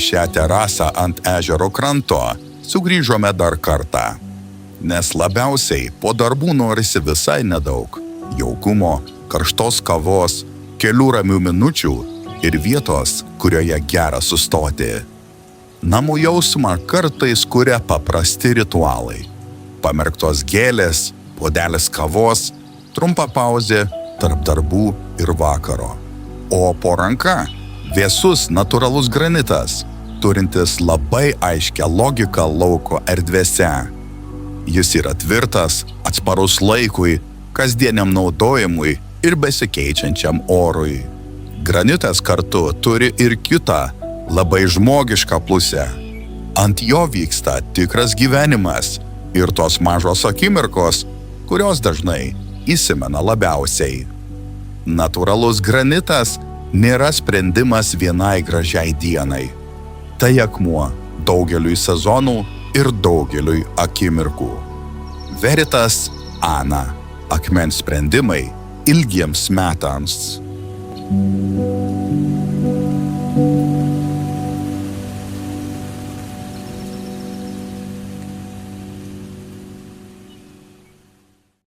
šią terasą ant ežero kranto sugrįžome dar kartą. Nes labiausiai po darbų norisi visai nedaug – jaukumo, karštos kavos, kelių ramių minučių ir vietos, kurioje gera sustoti. Namų jausmą kartais kuria paprasti ritualai. Pamerktos gėlės, puodelis kavos, trumpa pauzė tarp darbų ir vakaro. O po ranka vėsus natūralus granitas, turintis labai aiškią logiką lauko erdvėse. Jis yra tvirtas, atsparus laikui, kasdieniam naudojimui ir besikeičiančiam orui. Granitas kartu turi ir kitą, labai žmogišką pusę. Ant jo vyksta tikras gyvenimas ir tos mažos akimirkos, kurios dažnai įsimena labiausiai. Natūralus granitas nėra sprendimas vienai gražiai dienai. Tai akmuo daugeliui sezonų ir daugeliui akimirkų. Veritas Ana. Akmens sprendimai ilgiems metams.